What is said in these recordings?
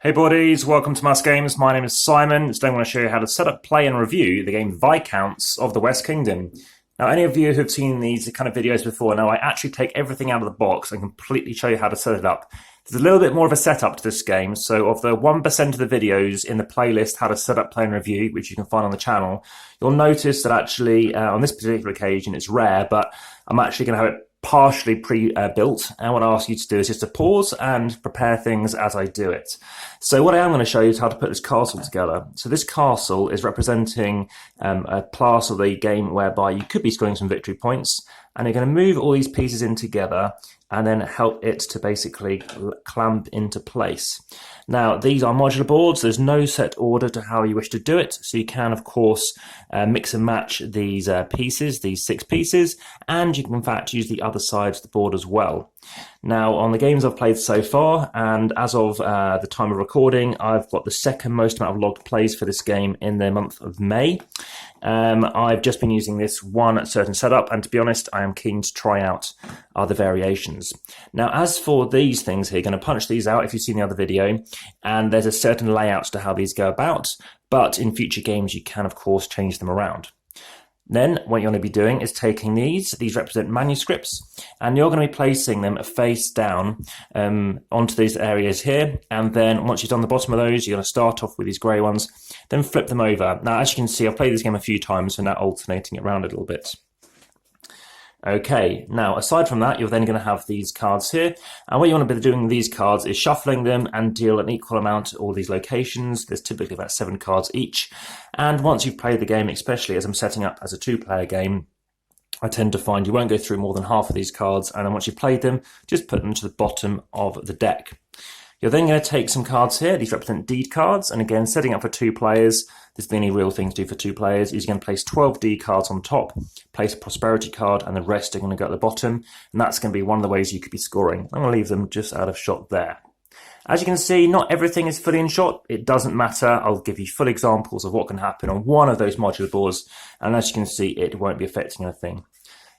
Hey buddies, welcome to AmassGames. My name is Simon. Today I'm going to show you how to set up, play and review the game Viscounts of the West Kingdom. Now any of you who have seen these kind of videos before know I actually take everything out of the box and completely show you how to set it up. There's a little bit more of a setup to this game, so of the 1% of the videos in the playlist how to set up, play and review, which you can find on the channel, you'll notice that actually on this particular occasion it's rare, but I'm actually going to have it partially pre-built, and what I ask you to do is just to pause and prepare things as I do it. So what I am going to show you is how to put this castle together. So this castle is representing a class of the game whereby you could be scoring some victory points, and you're going to move all these pieces in together and then help it to basically clamp into place. Now, these are modular boards. There's no set order to how you wish to do it. So you can, of course, mix and match these pieces, these 6 pieces, and you can, in fact, use the other side of the board as well. Now, on the games I've played so far, and as of the time of recording, I've got the second most amount of logged plays for this game in the month of May. I've just been using this one certain setup, and to be honest, I am keen to try out other variations. Now, as for these things here, you're going to punch these out if you've seen the other video, and there's a certain layout to how these go about, but in future games you can, of course, change them around. Then what you're going to be doing is taking these represent manuscripts, and you're going to be placing them face down onto these areas here, and then once you've done the bottom of those, you're going to start off with these grey ones, then flip them over. Now, as you can see, I've played this game a few times, so now alternating it around a little bit. Okay, now aside from that, you're then going to have these cards here, and what you want to be doing with these cards is shuffling them and deal an equal amount at all these locations. There's typically about 7 cards each, and once you've played the game, especially as I'm setting up as a 2-player game, I tend to find you won't go through more than half of these cards, and then once you've played them, just put them to the bottom of the deck. You're then going to take some cards here. These represent deed cards, and again, setting up for 2 players, there's the only real thing to do for 2 players is you're going to place 12 deed cards on top, place a prosperity card, and the rest are going to go at the bottom, and that's going to be one of the ways you could be scoring. I'm going to leave them just out of shot there. As you can see, not everything is fully in shot. It doesn't matter. I'll give you full examples of what can happen on one of those modular boards, and as you can see, it won't be affecting anything.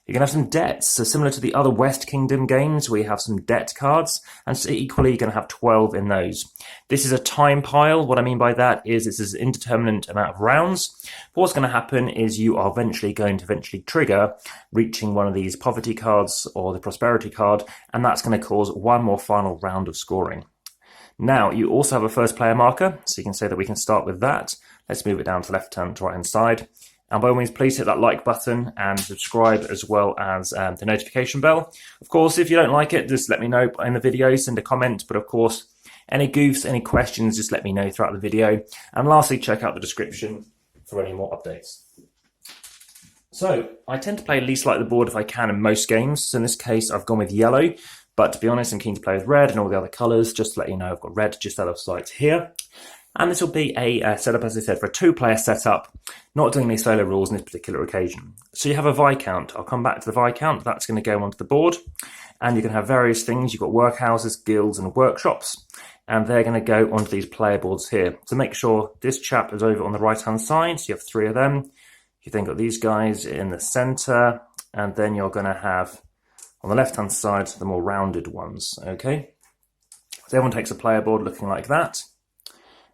You're going to have some debts, so similar to the other West Kingdom games where you have some debt cards, and so equally you're going to have 12 in those. This is a time pile. What I mean by that is this is an indeterminate amount of rounds. What's going to happen is you are eventually going to trigger reaching one of these poverty cards or the prosperity card, and that's going to cause one more final round of scoring. Now, you also have a first player marker, so you can say that we can start with that. Let's move it down to the left-hand to right-hand side. And by all means, please hit that like button and subscribe as well as the notification bell. Of course, if you don't like it, just let me know in the video, send a comment. But of course, any goofs, any questions, just let me know throughout the video. And lastly, check out the description for any more updates. So, I tend to play least like the board if I can in most games. So in this case, I've gone with yellow. But to be honest, I'm keen to play with red and all the other colours. Just to let you know, I've got red just out of sight here. And this will be a setup, as I said, for a 2-player setup, not doing any solo rules on this particular occasion. So you have a Viscount. I'll come back to the Viscount. That's going to go onto the board. And you can have various things. You've got workhouses, guilds, and workshops. And they're going to go onto these player boards here. So make sure this chap is over on the right-hand side. So you have 3 of them. You've then got these guys in the centre. And then you're going to have, on the left-hand side, the more rounded ones. Okay? So everyone takes a player board looking like that.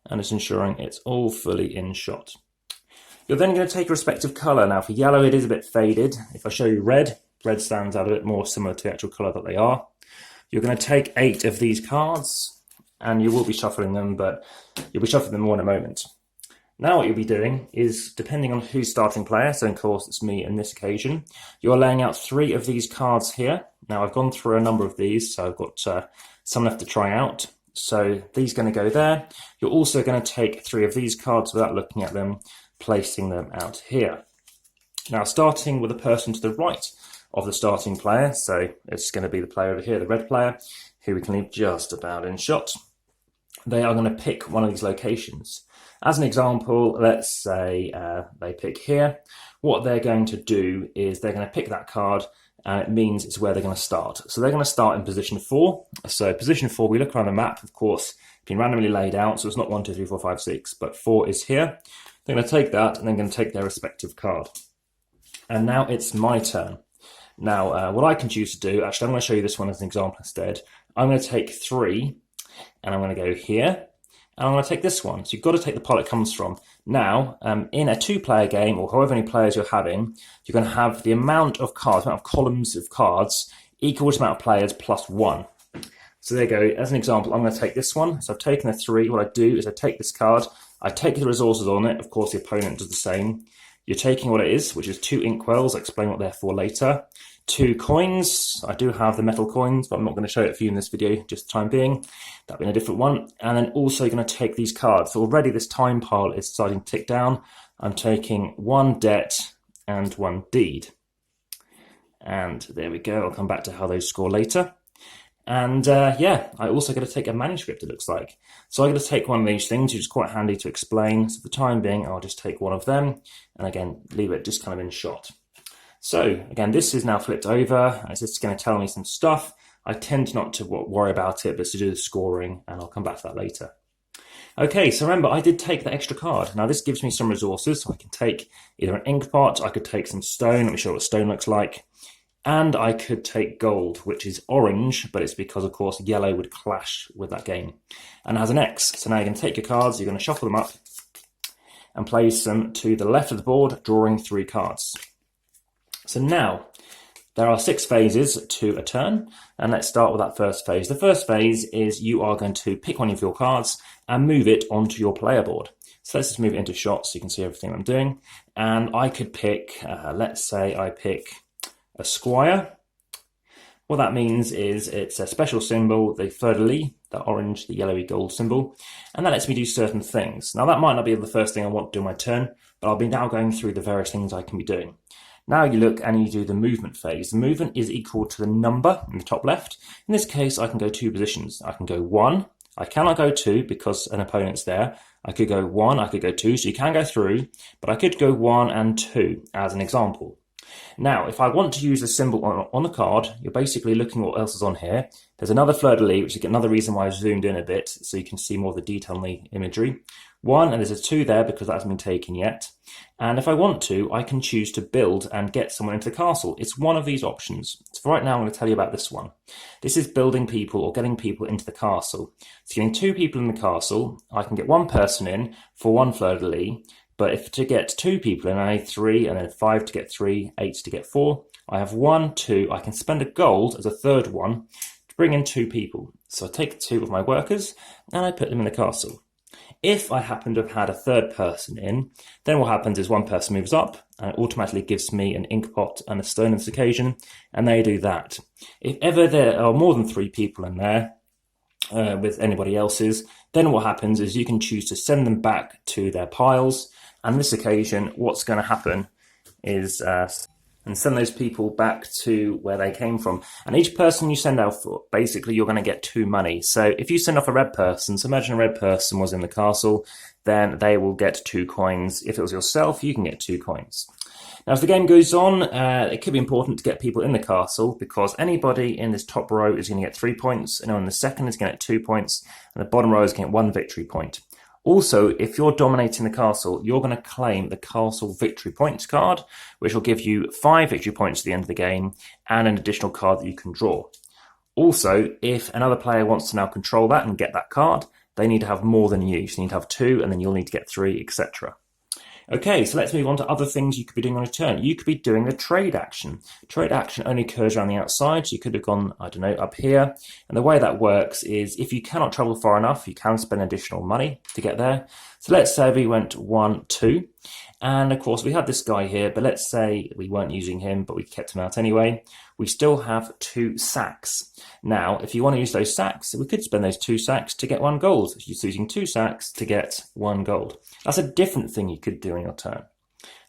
And it's ensuring it's all fully in shot. You're then going to take a respective colour. Now for yellow it is a bit faded. If I show you red, red stands out a bit more similar to the actual colour that they are. You're going to take 8 of these cards, and you will be shuffling them, but you'll be shuffling them more in a moment. Now what you'll be doing is, depending on who's starting player, so of course it's me in this occasion, you're laying out 3 of these cards here. Now I've gone through a number of these, so I've got some left to try out. So these are going to go there. You're also going to take 3 of these cards without looking at them, placing them out here. Now, starting with the person to the right of the starting player, so it's going to be the player over here, the red player, who we can leave just about in shot. They are going to pick one of these locations. As an example, let's say they pick here. What they're going to do is they're going to pick that card, and it means it's where they're going to start. So they're going to start in position 4. So position 4, we look around the map, of course, been randomly laid out, so it's not 1, 2, 3, 4, 5, 6, but 4 is here. They're going to take that, and they're going to take their respective card. And now it's my turn. Now, what I can choose to do, actually, I'm going to show you this one as an example instead. I'm going to take 3, and I'm going to go here. and I'm going to take this one. So you've got to take the pile it comes from. Now, in a 2-player game, or however many players you're having, you're going to have the amount of cards, the amount of columns of cards, equal to the amount of players plus 1. So there you go. As an example, I'm going to take this one. So I've taken a 3. What I do is I take this card, I take the resources on it. Of course, the opponent does the same. You're taking what it is, which is 2 inkwells. I'll explain what they're for later. 2 coins. I do have the metal coins, but I'm not going to show it for you in this video, just the time being. That'll be in a different one. And then also you're going to take these cards. So already this time pile is starting to tick down. I'm taking 1 debt and 1 deed. And there we go. I'll come back to how those score later. And yeah, I also got to take a manuscript, it looks like. So I'm going to take one of these things, which is quite handy to explain. So for the time being, I'll just take one of them. And again, leave it just kind of in shot. So again, this is now flipped over. It's just going to tell me some stuff. I tend not to worry about it, but to do the scoring, and I'll come back to that later. Okay, so remember, I did take the extra card. Now this gives me some resources, so I can take either an ink pot, I could take some stone. Let me show you what stone looks like. And I could take gold, which is orange, but it's because, of course, yellow would clash with that game. And it has an X. So now you're going to take your cards, you're going to shuffle them up and place them to the left of the board, drawing 3 cards. So now, there are 6 phases to a turn, and let's start with that first phase. The first phase is you are going to pick one of your cards and move it onto your player board. So let's just move it into shots so you can see everything I'm doing. And I could pick, let's say I pick a squire. What that means is it's a special symbol, the fleur-de-lis, the orange, the yellowy gold symbol, and that lets me do certain things. Now that might not be the first thing I want to do on my turn, but I'll be now going through the various things I can be doing. Now you look and you do the movement phase. The movement is equal to the number in the top left. In this case, I can go 2 positions. I can go 1. I cannot go 2 because an opponent's there. I could go 1, I could go 2, so you can go through, but I could go 1 and 2 as an example. Now, if I want to use a symbol on the card, you're basically looking at what else is on here. There's another fleur-de-lis, which is another reason why I've zoomed in a bit, so you can see more of the detail in the imagery. 1, and there's a 2 there because that hasn't been taken yet. And if I want to, I can choose to build and get someone into the castle. It's one of these options. So for right now, I'm going to tell you about this one. This is building people or getting people into the castle. So getting 2 people in the castle, I can get 1 person in for 1 fleur-de-lis. But if to get 2 people in, I need 3, and then 5 to get 3, 8 to get 4. I have 1, 2. I can spend a gold as a third one to bring in 2 people. So I take 2 of my workers and I put them in the castle. If I happen to have had a third person in, then what happens is 1 person moves up and it automatically gives me an ink pot and a stone on this occasion, and they do that. If ever there are more than 3 people in there, with anybody else's, then what happens is you can choose to send them back to their piles. And on this occasion, what's going to happen is and send those people back to where they came from. And each person you send out for, basically, you're going to get 2 money. So if you send off a red person, so imagine a red person was in the castle, then they will get 2 coins. If it was yourself, you can get 2 coins. Now, as the game goes on, it could be important to get people in the castle because anybody in this top row is going to get 3 points, and on the second is going to get 2 points, and the bottom row is going to get 1 victory point. Also, if you're dominating the castle, you're going to claim the Castle Victory Points card, which will give you 5 victory points at the end of the game and an additional card that you can draw. Also, if another player wants to now control that and get that card, they need to have more than you. So you need to have 2, and then you'll need to get 3, etc. Okay, so let's move on to other things you could be doing on a turn. You could be doing the trade action. Trade action only occurs around the outside, so you could have gone, I don't know, up here. And the way that works is if you cannot travel far enough, you can spend additional money to get there. So let's say we went 1, 2. And of course, we had this guy here, but let's say we weren't using him, but we kept him out anyway. We still have 2 sacks. Now, if you want to use those sacks, we could spend those 2 sacks to get 1 gold. So you're using 2 sacks to get 1 gold. That's a different thing you could do on your turn.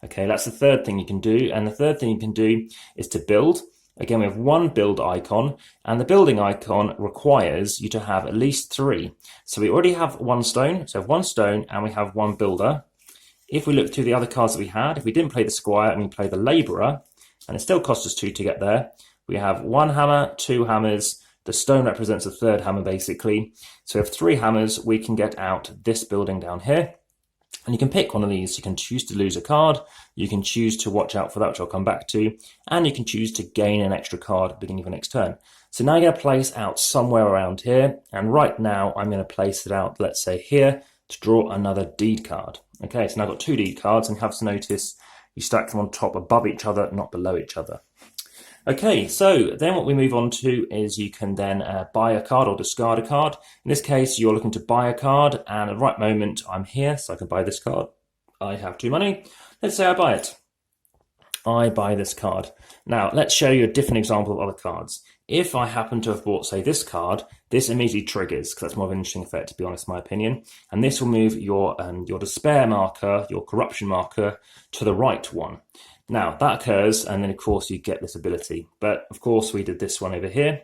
Okay, that's the third thing you can do. And the third thing you can do is to build. Again, we have 1 build icon, and the building icon requires you to have at least 3. So we already have 1 stone. So we have 1 stone and we have 1 builder. If we look through the other cards that we had, if we didn't play the squire and we play the labourer, and it still cost us 2 to get there, we have 1 hammer, 2 hammers, the stone represents a 3rd hammer basically. So we have 3 hammers, we can get out this building down here. And you can pick one of these. You can choose to lose a card, you can choose to watch out for that, which I'll come back to, and you can choose to gain an extra card at the beginning of the next turn. So now I'm going to place out somewhere around here, and right now I'm going to place it out, let's say here, to draw another deed card. Okay, so now I've got 2 deed cards, and you have to notice you stack them on top above each other, not below each other. Okay, so then what we move on to is you can then buy a card or discard a card. In this case, you're looking to buy a card, and at the right moment, I'm here, so I can buy this card. I have 2 money. Let's say I buy it. I buy this card. Now, let's show you a different example of other cards. If I happen to have bought, say, this card, this immediately triggers, because that's more of an interesting effect, to be honest, in my opinion. And this will move your despair marker, your corruption marker, to the right one. Now, that occurs, and then, of course, you get this ability. But, of course, we did this one over here.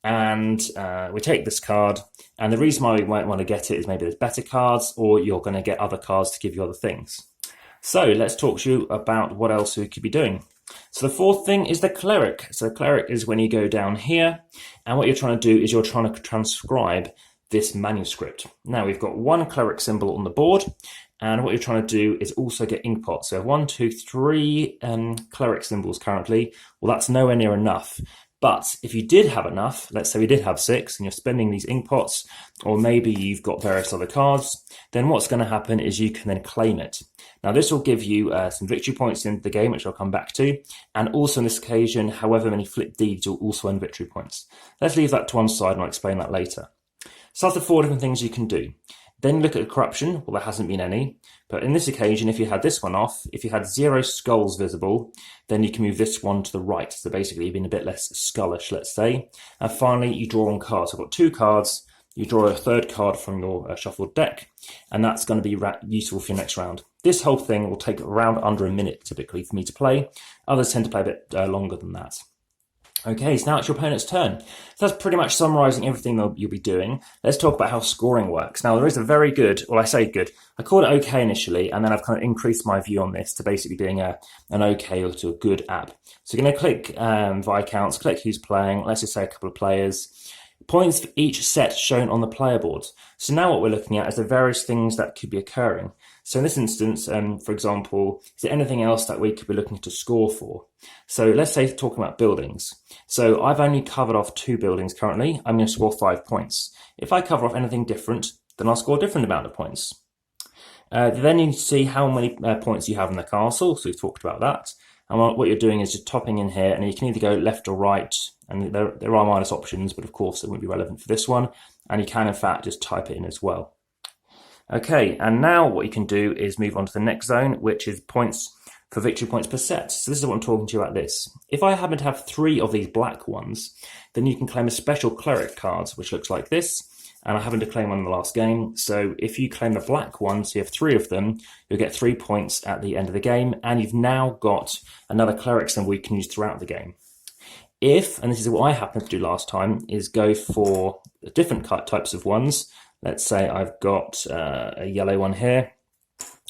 And we take this card. And the reason why we might want to get it is maybe there's better cards, or you're going to get other cards to give you other things. So let's talk to you about what else we could be doing. So the 4th thing is the Cleric. So the Cleric is when you go down here, and what you're trying to do is you're trying to transcribe this manuscript. Now, we've got 1 Cleric symbol on the board, and what you're trying to do is also get ink pots. So 1, 2, 3 Cleric symbols currently. Well, that's nowhere near enough. But if you did have enough, let's say we did have 6, and you're spending these ink pots, or maybe you've got various other cards, then what's going to happen is you can then claim it. Now, this will give you some victory points in the game, which I'll come back to. And also on this occasion, however many flip deeds, you'll also earn victory points. Let's leave that to one side, and I'll explain that later. So that's the 4 different things you can do. Then look at the corruption. Well, there hasn't been any. But in this occasion, if you had this one off, if you had 0 skulls visible, then you can move this one to the right. So basically, you've been a bit less skullish, let's say. And finally, you draw on cards. I've got 2 cards. You draw a 3rd card from your shuffled deck, and that's going to be useful for your next round. This whole thing will take around under a minute, typically, for me to play. Others tend to play a bit longer than that. Okay, so now it's your opponent's turn. So that's pretty much summarising everything you'll be doing. Let's talk about how scoring works. Now, there is a very good, well, I say good, I called it okay initially, and then I've kind of increased my view on this to basically being an okay or to a good app. So you're going to click VIscounts, click who's playing, let's just say a couple of players. Points for each set shown on the player board. So now what we're looking at is the various things that could be occurring. So in this instance, for example, is there anything else that we could be looking to score for? So let's say talking about buildings. So I've only covered off 2 buildings currently. I'm going to score 5 points. If I cover off anything different, then I'll score a different amount of points. Then you need to see how many points you have in the castle. So we've talked about that. And what you're doing is just topping in here, and you can either go left or right, and there are minus options, but of course it won't be relevant for this one. And you can, in fact, just type it in as well. Okay, and now what you can do is move on to the next zone, which is points for victory points per set. So this is what I'm talking to you about this. If I happen to have 3 of these black ones, then you can claim a special Cleric card, which looks like this. And I happened to claim one in the last game. So if you claim the black one, so you have 3 of them, you'll get 3 points at the end of the game. And you've now got another Cleric symbol you can use throughout the game. If, and this is what I happened to do last time, is go for different types of ones. Let's say I've got a yellow one here.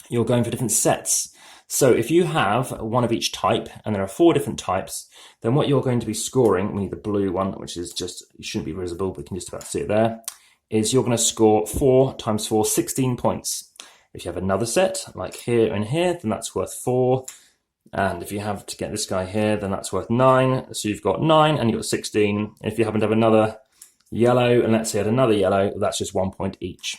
You're going for different sets. So if you have one of each type, and there are 4 different types, then what you're going to be scoring, we need the blue one, which is just, it shouldn't be visible, but you can just about see it there, is you're going to score 4 times 4, 16 points. If you have another set, like here and here, then that's worth 4. And if you have to get this guy here, then that's worth 9. So you've got 9 and you've got 16. And if you happen to have another yellow, and let's say another yellow, that's just 1 point each.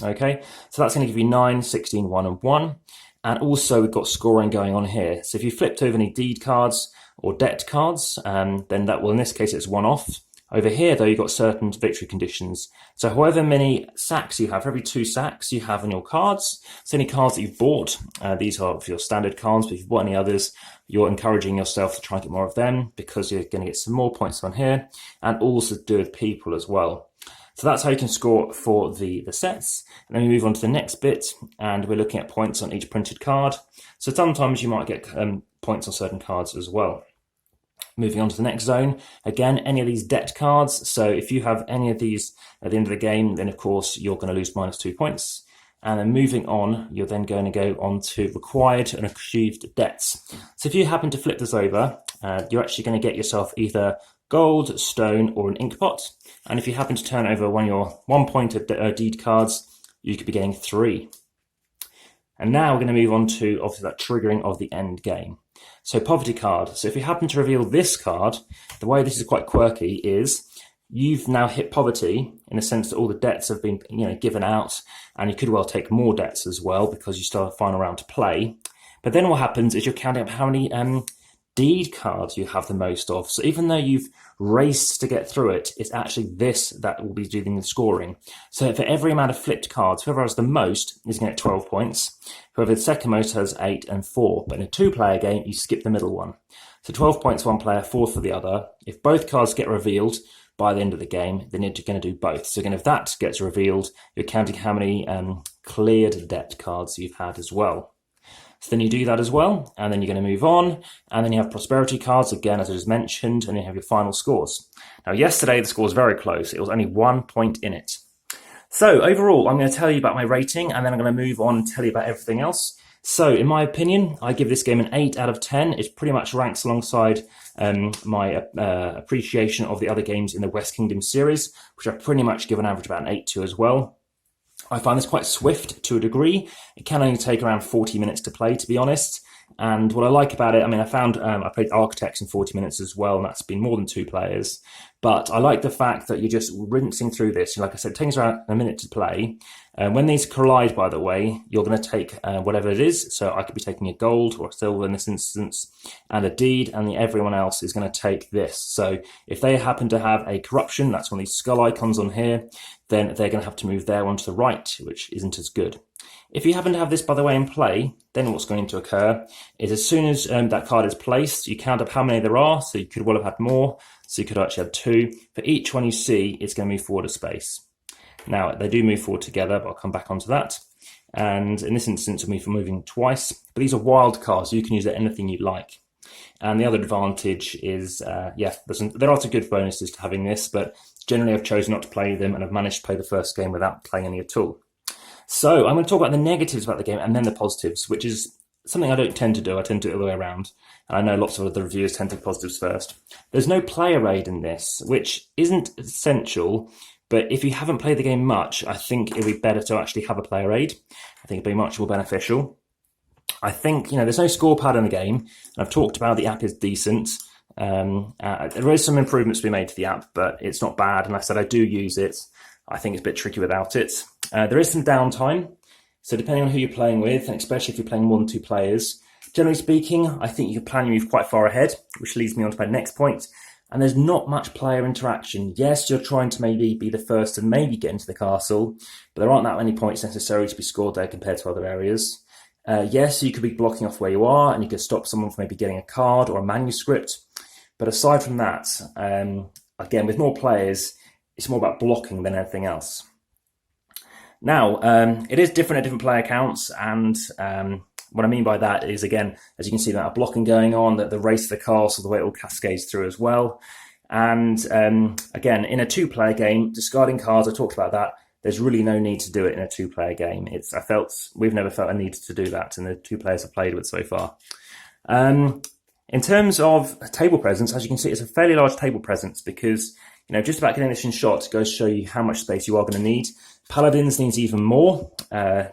Okay, so that's going to give you 9, 16, 1 and 1. And also we've got scoring going on here. So if you flipped over any deed cards or debt cards, then that will, in this case, it's 1 off. Over here, though, you've got certain victory conditions. So however many sacks you have, for every 2 sacks you have on your cards, so any cards that you've bought, these are for your standard cards, but if you've bought any others, you're encouraging yourself to try and get more of them because you're going to get some more points on here, and also do with people as well. So that's how you can score for the sets. And then we move on to the next bit, and we're looking at points on each printed card. So sometimes you might get points on certain cards as well. Moving on to the next zone, again, any of these debt cards. So if you have any of these at the end of the game, then of course you're going to lose -2 points. And then moving on, you're then going to go on to required and achieved debts. So if you happen to flip this over, you're actually going to get yourself either gold, stone, or an ink pot. And if you happen to turn over one of your 1 point deed cards, you could be getting 3. And now we're going to move on to obviously that triggering of the end game. So poverty card. So if you happen to reveal this card, the way this is quite quirky is you've now hit poverty in the sense that all the debts have been given out, and you could well take more debts as well because you still have a final round to play. But then what happens is you're counting up how many deed cards you have the most of. So even though you've raced to get through it, it's actually this that will be doing the scoring. So for every amount of flipped cards, whoever has the most is going to get 12 points. Whoever the second most has 8 and 4. But in a 2-player game, you skip the middle one. So 12 points one player, 4 for the other. If both cards get revealed by the end of the game, then you're going to do both. So again, if that gets revealed, you're counting how many cleared debt cards you've had as well. So then you do that as well, and then you're going to move on, and then you have prosperity cards, again, as I just mentioned, and you have your final scores. Now, yesterday, the score was very close. It was only 1 point in it. So overall, I'm going to tell you about my rating, and then I'm going to move on and tell you about everything else. So in my opinion, I give this game an 8 out of 10. It pretty much ranks alongside my appreciation of the other games in the West Kingdom series, which I pretty much give an average about an 8 to as well. I find this quite swift to a degree. It can only take around 40 minutes to play, to be honest. And what I like about it, I mean, I found I played Architects in 40 minutes as well, and that's been more than 2 players. But I like the fact that you're just rinsing through this. Like I said, it takes around a minute to play. When these collide, by the way, you're going to take whatever it is. So I could be taking a gold or a silver in this instance, and a deed, and everyone else is going to take this. So if they happen to have a corruption, that's one of these skull icons on here, then they're going to have to move their one to the right, which isn't as good. If you happen to have this, by the way, in play, then what's going to occur is as soon as that card is placed, you count up how many there are. So you could well have had more. So you could actually have 2. For each one you see, it's going to move forward a space. Now, they do move forward together, but I'll come back onto that. And in this instance, we're moving twice. But these are wild cards, so you can use anything you like. And the other advantage is, there are some good bonuses to having this, but generally I've chosen not to play them, and I've managed to play the first game without playing any at all. So I'm going to talk about the negatives about the game and then the positives, which is something I don't tend to do. I tend to do it the other way around. And I know lots of other reviewers tend to do positives first. There's no player aid in this, which isn't essential, but if you haven't played the game much, I think it'd be better to actually have a player aid. I think it'd be much more beneficial. I think, there's no score pad in the game, and I've talked about the app is decent. There is some improvements to be made to the app, but it's not bad. And I said I do use it. I think it's a bit tricky without it. There is some downtime. So depending on who you're playing with, and especially if you're playing more than 2 players, generally speaking, I think you can plan your move quite far ahead, which leads me on to my next point. And there's not much player interaction. Yes, you're trying to maybe be the first and maybe get into the castle, but there aren't that many points necessary to be scored there compared to other areas. Yes, you could be blocking off where you are, and you could stop someone from maybe getting a card or a manuscript. But aside from that, again, with more players, it's more about blocking than anything else. Now, it is different at different player counts, and what I mean by that is, again, as you can see, that blocking going on, that the race to the castle, the way it all cascades through as well. And again, in a 2-player game, discarding cards, I talked about that. There's really no need to do it in a 2-player game. We've never felt a need to do that in the 2 players I've played with so far. In terms of table presence, as you can see, it's a fairly large table presence because, just about getting this in shot goes to show you how much space you are going to need. Paladins needs even more,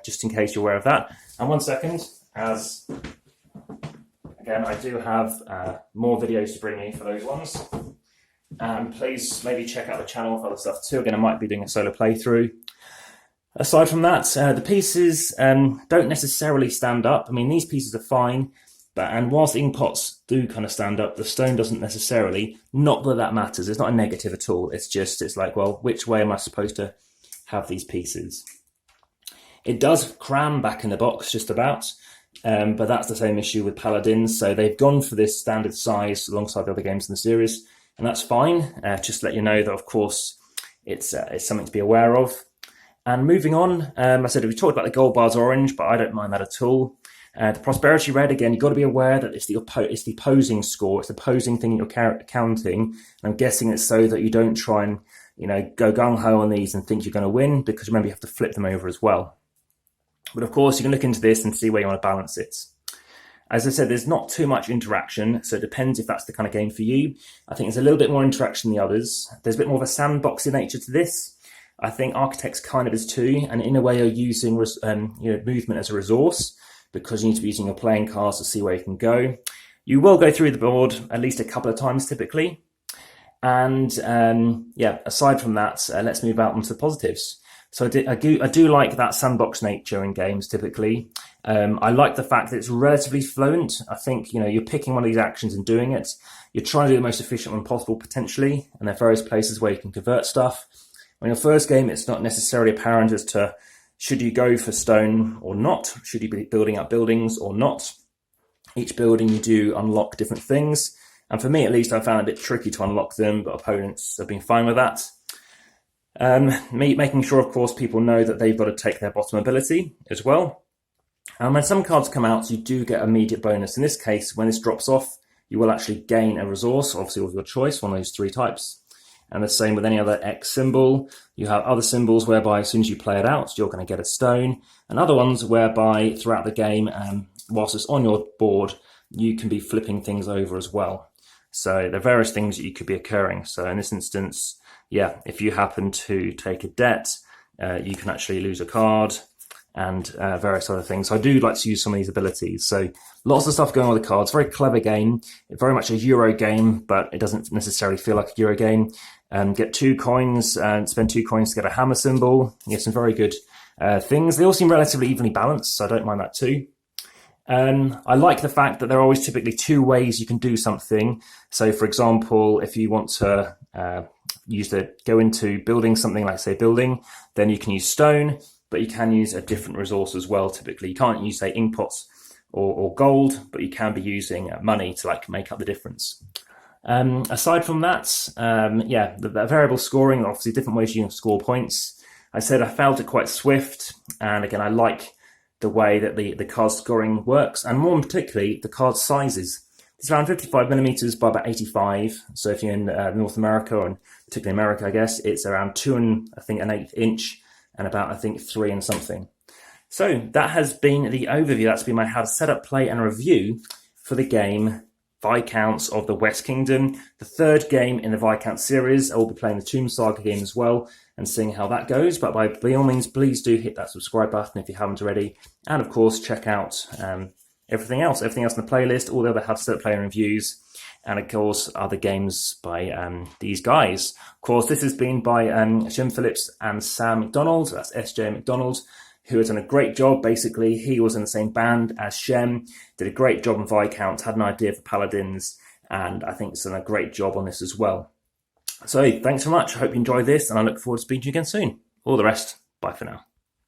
just in case you're aware of that. And 1 second, as again, I do have more videos to bring you for those ones. And please maybe check out the channel for other stuff too. Again, I might be doing a solo playthrough. Aside from that, the pieces don't necessarily stand up. I mean, these pieces are fine, and whilst the ink pots do kind of stand up, the stone doesn't necessarily. Not that that matters. It's not a negative at all. It's like, well, which way am I supposed to have these pieces? It does cram back in the box just about, but that's the same issue with Paladins. So they've gone for this standard size alongside the other games in the series, and that's fine. Just to let you know that, of course, it's something to be aware of. And moving on, I said we talked about the gold bars orange, but I don't mind that at all. The prosperity red, again, you've got to be aware that it's the opposing score. It's the opposing thing you're counting. And I'm guessing it's so that you don't try and go gung-ho on these and think you're going to win, because remember, you have to flip them over as well. But of course, you can look into this and see where you want to balance it. As I said, there's not too much interaction, so it depends if that's the kind of game for you. I think there's a little bit more interaction than the others. There's a bit more of a sandboxy nature to this. I think Architects kind of is too, and in a way you're using movement as a resource, because you need to be using your playing cards to see where you can go. You will go through the board at least a couple of times typically. And yeah, aside from that, let's move out onto the positives. So I do like that sandbox nature in games typically. I like the fact that it's relatively fluent. I think, you're picking one of these actions and doing it. You're trying to do the most efficient one possible potentially, and there are various places where you can convert stuff. On your first game, it's not necessarily apparent as to should you go for stone or not, should you be building up buildings or not. Each building you do unlock different things. And for me, at least, I found it a bit tricky to unlock them, but opponents have been fine with that. Making sure, of course, people know that they've got to take their bottom ability as well. And when some cards come out, you do get immediate bonus. In this case, when this drops off, you will actually gain a resource, obviously of your choice, one of those 3 types. And the same with any other X symbol. You have other symbols whereby as soon as you play it out, you're going to get a stone. And other ones whereby throughout the game, whilst it's on your board, you can be flipping things over as well. So there are various things that you could be occurring. So in this instance, yeah, if you happen to take a debt, you can actually lose a card and various other things. So I do like to use some of these abilities. So lots of stuff going on with the cards. Very clever game. Very much a Euro game, but it doesn't necessarily feel like a Euro game. Get 2 coins and spend 2 coins to get a hammer symbol. You get some very good things. They all seem relatively evenly balanced, so I don't mind that too. I like the fact that there are always typically 2 ways you can do something. So for example, if you want to go into building something like say building, then you can use stone, but you can use a different resource as well. Typically you can't use say ink pots or gold, but you can be using money to make up the difference. Aside from that, yeah, the variable scoring, obviously different ways you can score points. I said I felt it quite swift, and again I like the way that the card scoring works, and more particularly the card sizes. It's around 55 millimeters by about 85. So if you're in North America, or particularly America, I guess, it's around 2 and I think an 1/8 inch, and about I think 3 and something. So that has been the overview. That's been my how to set up, play, and review for the game Viscounts of the West Kingdom, the 3rd game in the Viscounts series. I will be playing the Tomb Saga game as well and seeing how that goes. But by all means, please do hit that subscribe button if you haven't already. And of course, check out everything else in the playlist, all the other how to set up, play, and reviews. And of course, other games by these guys. Of course, this has been by Shem Phillips and Sam McDonald. That's SJ McDonald, who has done a great job. Basically, he was in the same band as Shem, did a great job on Viscounts, had an idea for Paladins, and I think he's done a great job on this as well. So thanks so much. I hope you enjoyed this, and I look forward to speaking to you again soon. All the rest, bye for now.